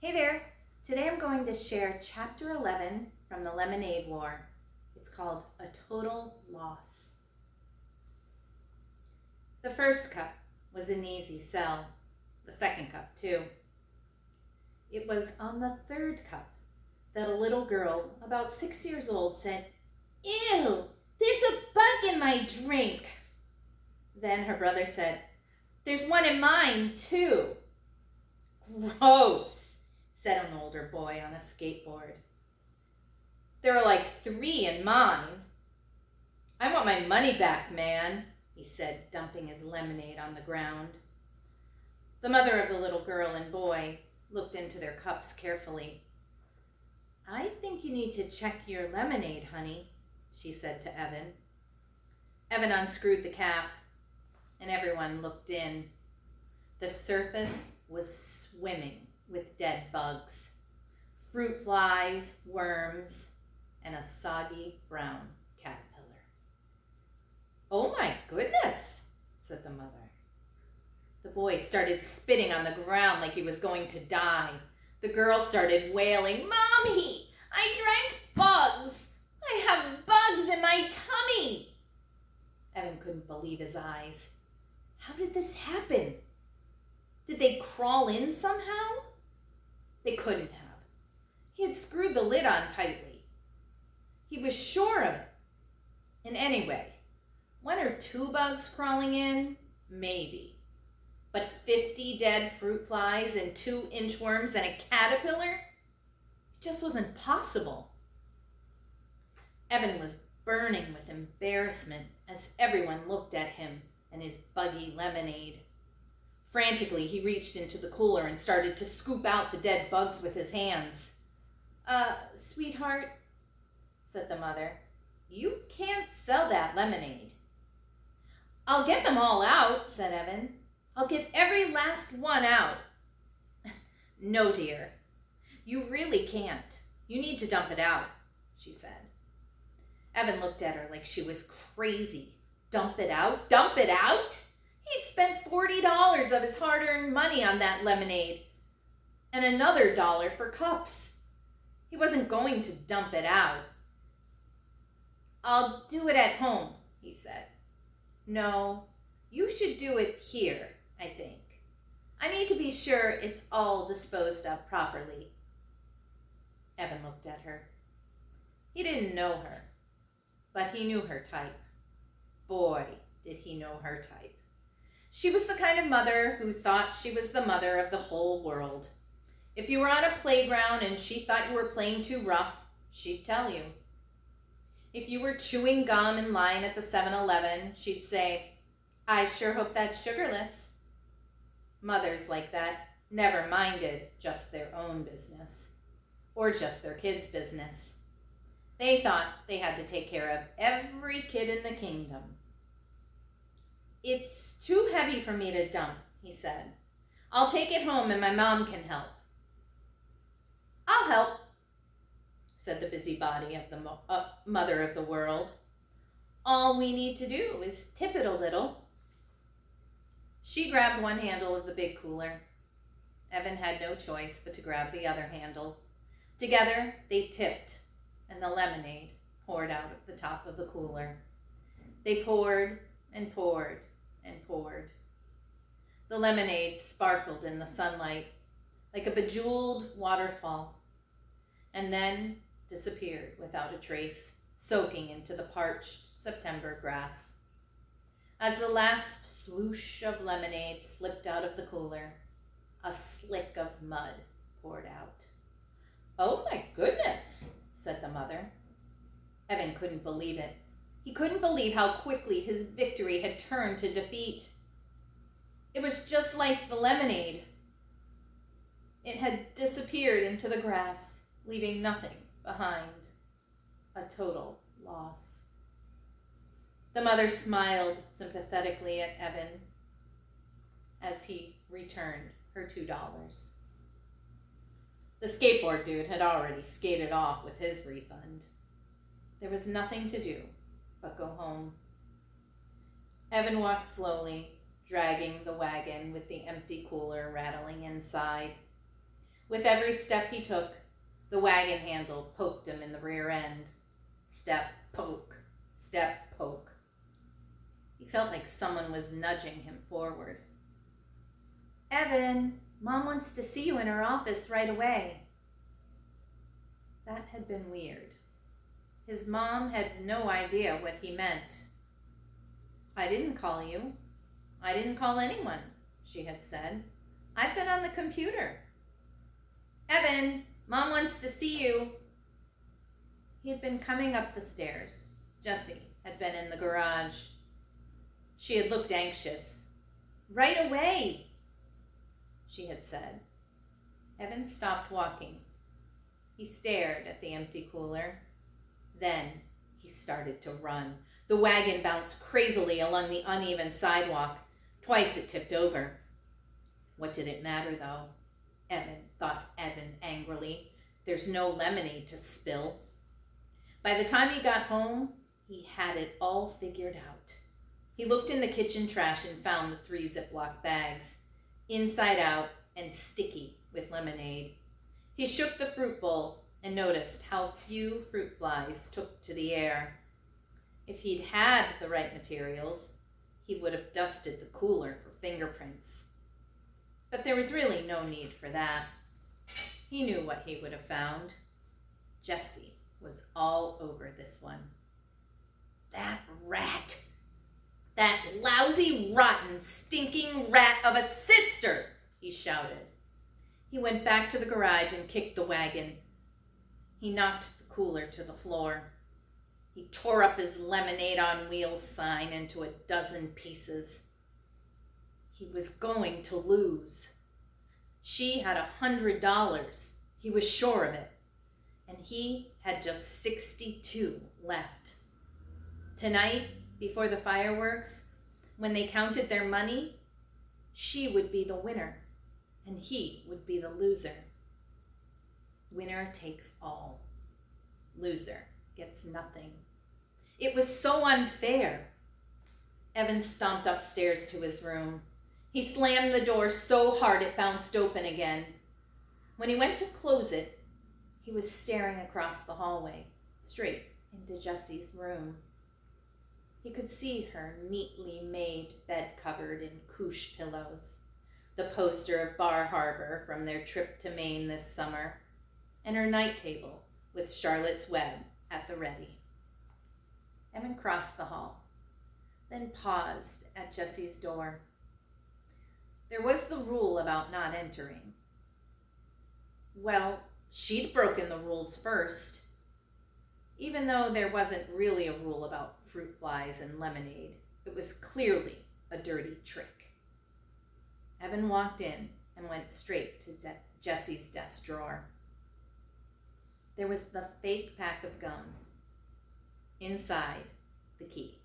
Hey there! Today I'm going to share Chapter 11 from the Lemonade War. It's called A Total Loss. The first cup was an easy sell. The second cup, too. It was on the third cup that a little girl, about 6 years old, said, "Ew! There's a bug in my drink!" Then her brother said, "There's one in mine, too." "Gross!" said an older boy on a skateboard. "There are like 3 in mine." "I want my money back, man," he said, dumping his lemonade on the ground. The mother of the little girl and boy looked into their cups carefully. "I think you need to check your lemonade, honey," she said to Evan. Evan unscrewed the cap, and everyone looked in. The surface was swimming with dead bugs, fruit flies, worms, and a soggy brown caterpillar. "Oh my goodness," said the mother. The boy started spitting on the ground like he was going to die. The girl started wailing, "Mommy, I drank bugs. I have bugs in my tummy." Evan couldn't believe his eyes. How did this happen? Did they crawl in somehow? They couldn't have. He had screwed the lid on tightly. He was sure of it. And anyway, 1 or 2 bugs crawling in? Maybe. But 50 dead fruit flies and 2 inchworms and a caterpillar? It just wasn't possible. Evan was burning with embarrassment as everyone looked at him and his buggy lemonade. Frantically, he reached into the cooler and started to scoop out the dead bugs with his hands. Sweetheart," said the mother, "you can't sell that lemonade." "I'll get them all out," said Evan. "I'll get every last one out." "No, dear, you really can't. You need to dump it out," she said. Evan looked at her like she was crazy. Dump it out? Dump it out? He'd spent $40 of his hard-earned money on that lemonade and another $1 for cups. He wasn't going to dump it out. "I'll do it at home," he said. "No, you should do it here, I think. I need to be sure it's all disposed of properly." Evan looked at her. He didn't know her, but he knew her type. Boy, did he know her type. She was the kind of mother who thought she was the mother of the whole world. If you were on a playground and she thought you were playing too rough, she'd tell you. If you were chewing gum in line at the 7-Eleven, she'd say, "I sure hope that's sugarless." Mothers like that never minded just their own business or just their kids' business. They thought they had to take care of every kid in the kingdom. "It's too heavy for me to dump," he said. "I'll take it home and my mom can help." "I'll help," said the busybody of the mother of the world. "All we need to do is tip it a little." She grabbed one handle of the big cooler. Evan had no choice but to grab the other handle. Together, they tipped, and the lemonade poured out of the top of the cooler. They poured and poured and poured. The lemonade sparkled in the sunlight like a bejeweled waterfall, and then disappeared without a trace, soaking into the parched September grass. As the last swoosh of lemonade slipped out of the cooler, a slick of mud poured out. "Oh my goodness," said the mother. Evan couldn't believe it. He couldn't believe how quickly his victory had turned to defeat. It was just like the lemonade. It had disappeared into the grass, leaving nothing behind. A total loss. The mother smiled sympathetically at Evan as he returned her $2. The skateboard dude had already skated off with his refund. There was nothing to do but go home. Evan walked slowly, dragging the wagon with the empty cooler rattling inside. With every step he took, the wagon handle poked him in the rear end. Step, poke, step, poke. He felt like someone was nudging him forward. "Evan, Mom wants to see you in her office right away." That had been weird. His mom had no idea what he meant. "I didn't call you. I didn't call anyone," she had said. "I've been on the computer." "Evan, Mom wants to see you." He had been coming up the stairs. Jessie had been in the garage. She had looked anxious. "Right away," she had said. Evan stopped walking. He stared at the empty cooler. Then he started to run. The wagon bounced crazily along the uneven sidewalk. Twice it tipped over. What did it matter, though? Thought Evan angrily. There's no lemonade to spill. By the time he got home, he had it all figured out. He looked in the kitchen trash and found the 3 Ziploc bags, inside out and sticky with lemonade. He shook the fruit bowl and noticed how few fruit flies took to the air. If he'd had the right materials, he would have dusted the cooler for fingerprints. But there was really no need for that. He knew what he would have found. Jessie was all over this one. "That rat! That lousy, rotten, stinking rat of a sister!" he shouted. He went back to the garage and kicked the wagon. He knocked the cooler to the floor. He tore up his lemonade on wheels sign into a dozen pieces. He was going to lose. She had $100. He was sure of it. And he had just 62 left. Tonight, before the fireworks, when they counted their money, she would be the winner, and he would be the loser. Winner takes all. Loser gets nothing. It was so unfair. Evan stomped upstairs to his room. He slammed the door so hard it bounced open again. When he went to close it, he was staring across the hallway, straight into Jessie's room. He could see her neatly made bed covered in couche pillows, the poster of Bar Harbor from their trip to Maine this summer, and her night table with Charlotte's Web at the ready. Evan crossed the hall, then paused at Jessie's door. There was the rule about not entering. Well, she'd broken the rules first, even though there wasn't really a rule about fruit flies and lemonade. It was clearly a dirty trick. Evan walked in and went straight to Jessie's desk drawer. There was the fake pack of gum. Inside, the key.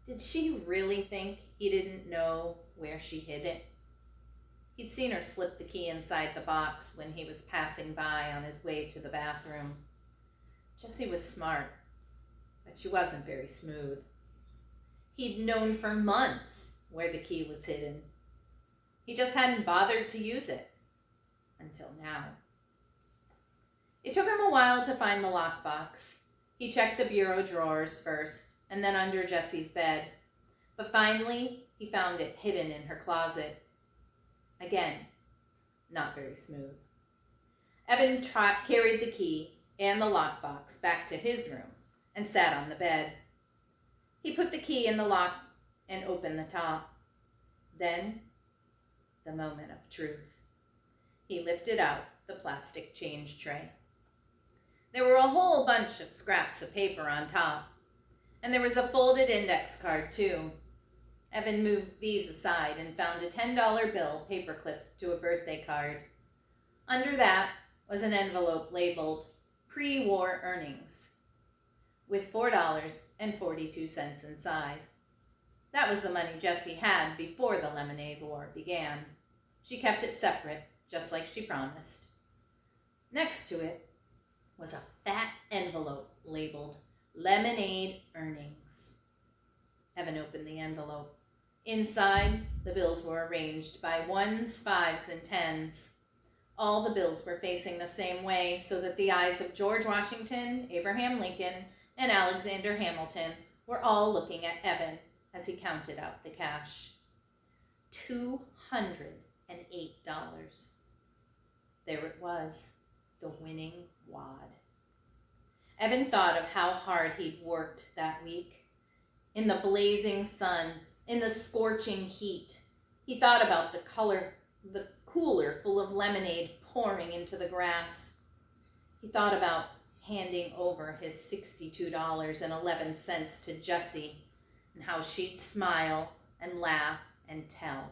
Did she really think he didn't know where she hid it? He'd seen her slip the key inside the box when he was passing by on his way to the bathroom. Jessie was smart, but she wasn't very smooth. He'd known for months where the key was hidden. He just hadn't bothered to use it until now. It took him a while to find the lockbox. He checked the bureau drawers first, and then under Jessie's bed. But finally, he found it hidden in her closet. Again, not very smooth. Evan carried the key and the lockbox back to his room and sat on the bed. He put the key in the lock and opened the top. Then, the moment of truth. He lifted out the plastic change tray. There were a whole bunch of scraps of paper on top, and there was a folded index card too. Evan moved these aside and found a $10 bill paper-clipped to a birthday card. Under that was an envelope labeled pre-war earnings, with $4.42 inside. That was the money Jessie had before the lemonade war began. She kept it separate, just like she promised. Next to it was a fat envelope labeled lemonade earnings. Evan opened the envelope. Inside, the bills were arranged by 1s, 5s, and 10s. All the bills were facing the same way, so that the eyes of George Washington, Abraham Lincoln, and Alexander Hamilton were all looking at Evan as he counted out the cash. $208. There it was, the winning wad. Evan thought of how hard he'd worked that week. In the blazing sun, in the scorching heat. He thought about the cooler full of lemonade pouring into the grass. He thought about handing over his $62.11 to Jessie, and how she'd smile and laugh and tell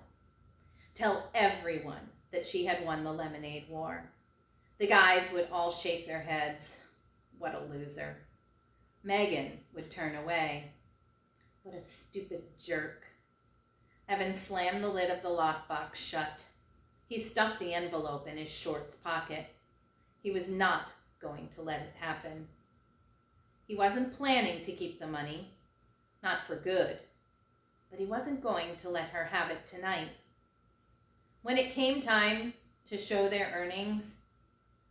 everyone that she had won the lemonade war. The guys would all shake their heads. What a loser. Megan would turn away. What a stupid jerk. Evan slammed the lid of the lockbox shut. He stuffed the envelope in his shorts pocket. He was not going to let it happen. He wasn't planning to keep the money, not for good, but he wasn't going to let her have it tonight. When it came time to show their earnings,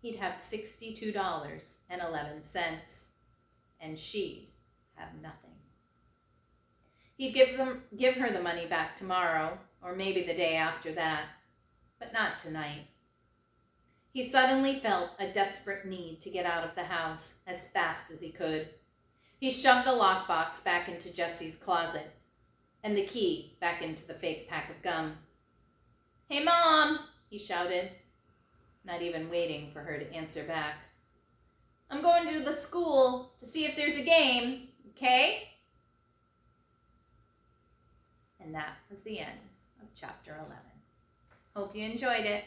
he'd have $62.11, and she'd have nothing. He'd give her the money back tomorrow, or maybe the day after that, but not tonight. He suddenly felt a desperate need to get out of the house as fast as he could. He shoved the lockbox back into Jessie's closet and the key back into the fake pack of gum. "Hey, Mom," he shouted, not even waiting for her to answer back. "I'm going to the school to see if there's a game, okay?" And that was the end of chapter 11. Hope you enjoyed it.